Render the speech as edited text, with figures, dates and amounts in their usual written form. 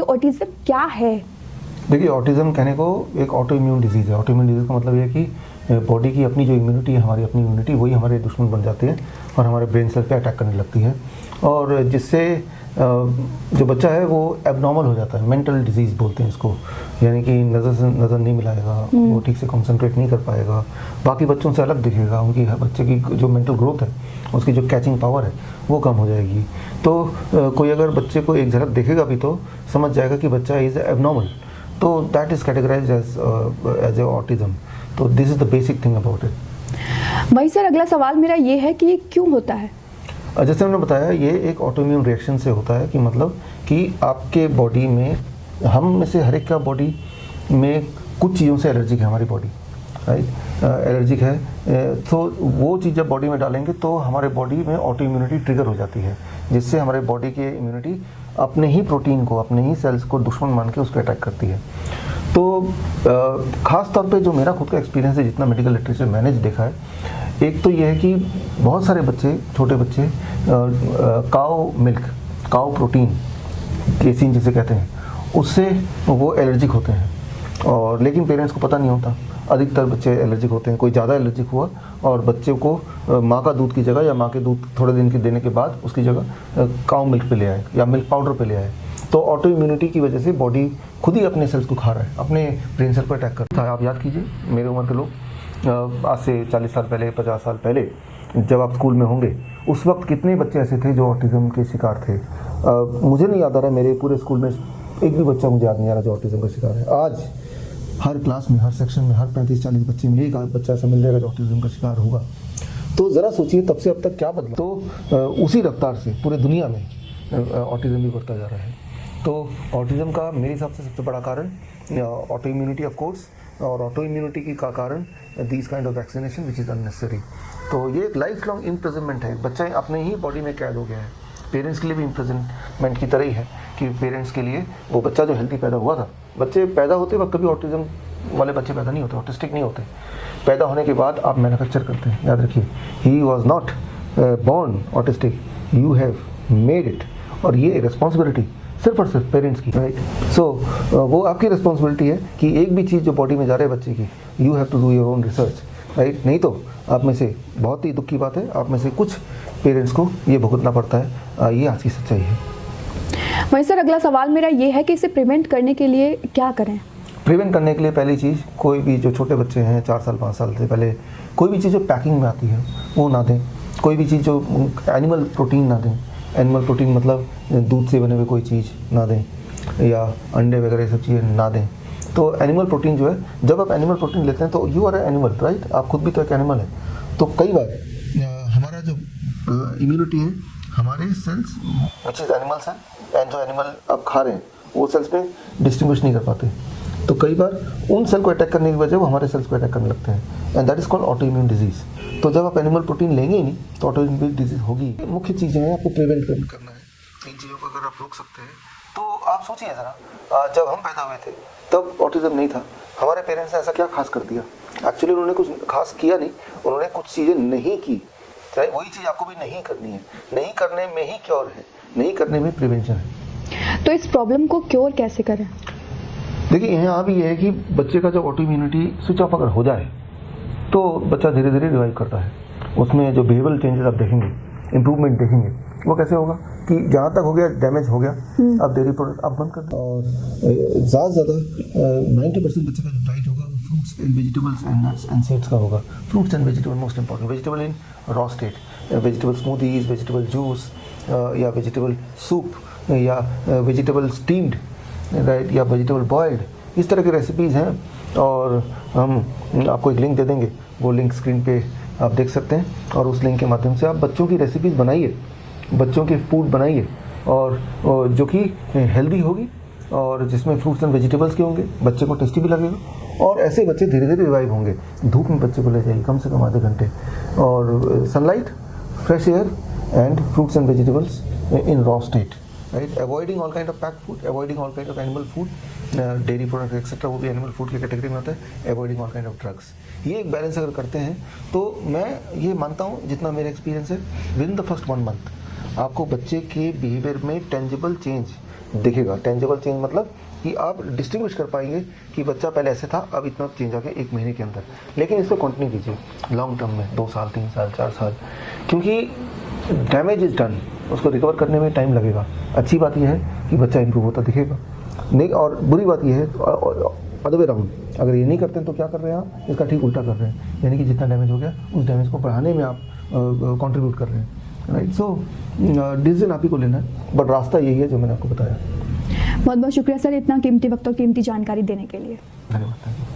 Autism क्या है? देखिए, ऑटिज्म कहने को एक ऑटो इम्यून डिजीज़ है। ऑटो इम्यून डिजीज़ का मतलब ये है कि बॉडी की अपनी जो इम्यूनिटी है, हमारी अपनी इम्यूनिटी, वही हमारे दुश्मन बन जाती है और हमारे ब्रेन सेल पे अटैक करने लगती है, और जिससे जो बच्चा है वो एबनॉर्मल हो जाता है। मेंटल डिजीज़ बोलते हैं इसको, यानी कि नज़र नहीं मिलाएगा, वो ठीक से कॉन्सेंट्रेट नहीं कर पाएगा, बाकी बच्चों से अलग दिखेगा, उनकी बच्चे की जो मेंटल ग्रोथ है, उसकी जो कैचिंग पावर है वो कम हो जाएगी। तो कोई अगर बच्चे को एक झलक देखेगा भी तो समझ जाएगा कि बच्चा इज़ एबनॉर्मल, तो that is categorised as a autism. तो this is the basic thing about it. वही सर, अगला सवाल मेरा ये है कि ये क्यों होता है? जैसे हमने बताया, ये एक ऑटोइम्यून रिएक्शन से होता है, कि मतलब कि आपके बॉडी में, हम में से हर एक का बॉडी में कुछ चीज़ों से एलर्जिक है, हमारी बॉडी राइट एलर्जिक है। तो वो चीज़ जब बॉडी में डालेंगे तो हमारे बॉडी में ऑटो इम्यूनिटी ट्रिगर हो जाती है, जिससे हमारे बॉडी की इम्यूनिटी अपने ही प्रोटीन को, अपने ही सेल्स को दुश्मन मान के उसको अटैक करती है। तो ख़ास तौर पे जो मेरा खुद का एक्सपीरियंस है, जितना मेडिकल लिटरेचर मैंने देखा है, एक तो ये है कि बहुत सारे बच्चे, छोटे बच्चे काऊ मिल्क, काऊ प्रोटीन, केसीन जिसे कहते हैं, उससे वो एलर्जिक होते हैं, और लेकिन पेरेंट्स को पता नहीं होता। अधिकतर बच्चे एलर्जिक होते हैं, कोई ज़्यादा एलर्जिक हुआ और बच्चे को माँ का दूध की जगह, या माँ के दूध थोड़े दिन के देने के बाद उसकी जगह काऊ मिल्क पे ले आए या मिल्क पाउडर पे ले आए, तो ऑटो इम्यूनिटी की वजह से बॉडी खुद ही अपने सेल्स को खा रहा है, अपने ब्रेन सेल पर अटैक करता है। आप याद कीजिए, मेरे उम्र के लोग, आज से 40 साल पहले, 50 साल पहले, जब आप स्कूल में होंगे, उस वक्त कितने बच्चे ऐसे थे जो ऑटिज्म के शिकार थे। मुझे नहीं याद आ रहा, मेरे पूरे स्कूल में एक भी बच्चा मुझे याद नहीं आ रहा जो ऑटिज्म का शिकार है। आज हर क्लास में, हर सेक्शन में, हर 35-40 बच्चे में एक बच्चा ऐसा मिल जाएगा जो ऑटिज्म का शिकार होगा। तो ज़रा सोचिए, तब से अब तक क्या बदला। तो उसी रफ्तार से पूरे दुनिया में ऑटिज्म भी बढ़ता जा रहा है। तो ऑटिज्म का मेरे हिसाब से सबसे बड़ा कारण ऑटो इम्यूनिटी ऑफ कोर्स, और ऑटो इम्यूनिटी की का कारण these kind of vaccination which is unnecessary. तो ये एक लाइफ लॉन्ग इम्प्रिजनमेंट है, बच्चा अपने ही बॉडी में कैद हो गया है। पेरेंट्स के लिए भी इम्प्रिजनमेंट की तरह ही है, कि पेरेंट्स के लिए वो बच्चा जो हेल्दी पैदा हुआ था, बच्चे पैदा होते वक्त कभी ऑटिज्म वाले बच्चे पैदा नहीं होते, ऑटिस्टिक नहीं होते। पैदा होने के बाद आप मैन्युफैक्चर करते हैं, याद रखिए, he was not born autistic, you have made it. और ये रिस्पॉन्सिबिलिटी सिर्फ और सिर्फ पेरेंट्स की, राइट। सो वो आपकी रिस्पॉन्सिबिलिटी है कि एक भी चीज़ जो बॉडी में जा रही है बच्चे की, you have to do your own research, right. नहीं तो आप में से, बहुत ही दुख की बात है, आप में से कुछ पेरेंट्स को ये भुगतना पड़ता है। ये आज की सच्चाई है। वही सर, अगला सवाल मेरा ये है कि इसे प्रिवेंट करने के लिए क्या करें? प्रिवेंट करने के लिए पहली चीज़, कोई भी जो छोटे बच्चे हैं 4 साल 5 साल से पहले, कोई भी चीज़ जो पैकिंग में आती है वो ना दें। कोई भी चीज़ जो एनिमल प्रोटीन ना दें। एनिमल प्रोटीन मतलब दूध से बने हुए कोई चीज़ ना दें, या अंडे वगैरह सब चीज़ें ना दें। तो एनिमल प्रोटीन जो है, जब आप एनिमल प्रोटीन लेते हैं तो यू आर एनिमल, राइट। आप खुद भी तो एक एनिमल है। तो कई बार हमारा जो इम्यूनिटी है, हमारे cells which is animal cell, and जो एनिमल आप खा रहे हैं वो सेल्स में डिस्टिंग्विश नहीं कर पाते। तो कई बार उन सेल को अटैक करने की वजह वो हमारे सेल्स को अटैक करने लगते हैं, and that is called auto immune disease. तो जब आप एनिमल प्रोटीन लेंगे ही नहीं तो ऑटो इम्यून डिजीज़ होगी। मुख्य चीज़ें हैं, आपको प्रिवेंट करना है। इन चीज़ों को अगर आप रोक सकते हैं तो आप सोचिए ज़रा, जब हम पैदा हुए थे तब ऑटिज्म नहीं था। हमारे पेरेंट्स ने ऐसा क्या खास कर दिया? एक्चुअली उन्होंने कुछ खास किया नहीं, उन्होंने कुछ चीज़ें नहीं की। वही चीज़ आपको भी नहीं करनी है। नहीं करने में ही क्योर है, नहीं करने में प्रिवेंशन है। तो इस प्रॉब्लम को क्योर कैसे करें? देखिए, यहाँ भी ये है कि बच्चे का जब ऑटो इम्यूनिटी स्विच ऑफ अगर हो जाए तो बच्चा धीरे धीरे रिवाइव करता है। उसमें जो बिहेवियरल चेंजेस आप देखेंगे, इम्प्रूवमेंट देखेंगे, वो कैसे होगा कि जहाँ तक हो गया, डैमेज हो गया, अब डेयरी प्रोडक्ट आप बंद कर दें। और ज़्यादा से ज़्यादा 90% बच्चे का जो डाइट होगा वो fruits and vegetables and nuts and seeds का होगा। Fruits and vegetable most important, vegetable in raw state, vegetable smoothies, vegetable juice, या वेजिटेबल सूप, या वेजिटेबल स्टीम्ड, राइट, या वेजिटेबल बॉइल्ड, इस तरह की रेसिपीज़ हैं। और हम आपको एक लिंक दे देंगे, वो लिंक स्क्रीन पे आप देख सकते हैं, और उस लिंक के माध्यम से आप बच्चों की रेसिपीज़ बनाइए, बच्चों के फूड बनाइए, और जो कि हेल्दी होगी और जिसमें फ्रूट्स एंड वेजिटेबल्स के होंगे, बच्चे को टेस्टी भी लगेगा। और ऐसे बच्चे धीरे धीरे रिवाइव होंगे। धूप में बच्चे को ले जाइए कम से कम आधे घंटे, और sunlight, fresh air and fruits and vegetables in raw state, right? Avoiding all kind of packed food, avoiding all kind of animal food, dairy product etc. वो भी animal food की कैटेगरी में आता है। Avoiding all kind of drugs, ये एक balance अगर करते हैं तो मैं ये मानता हूँ, जितना मेरा एक्सपीरियंस है, with in the first 1 month आपको बच्चे के बिहेवियर में टेंजिबल चेंज दिखेगा। टेंजिबल चेंज मतलब कि आप डिस्टिंग्विश कर पाएंगे कि बच्चा पहले ऐसे था, अब इतना चेंज आ गया 1 महीने के अंदर। लेकिन इसको कंटिन्यू कीजिए लॉन्ग टर्म में, 2 साल 3 साल 4 साल, क्योंकि डैमेज इज डन, उसको रिकवर करने में टाइम लगेगा। अच्छी बात यह है कि बच्चा इंप्रूव होता दिखेगा, नहीं, और बुरी बात यह है अदर वे राउंड, अगर ये नहीं करते हैं तो क्या कर रहे हैं आप, इसका ठीक उल्टा कर रहे हैं, यानी कि जितना डैमेज हो गया उस डैमेज को बढ़ाने में आप कंट्रीब्यूट कर रहे हैं, राइट। सो डिसीजन आप ही को लेना है, बट रास्ता यही है जो मैंने आपको बताया। बहुत बहुत शुक्रिया सर इतना कीमती वक्त और कीमती जानकारी देने के लिए। धन्यवाद।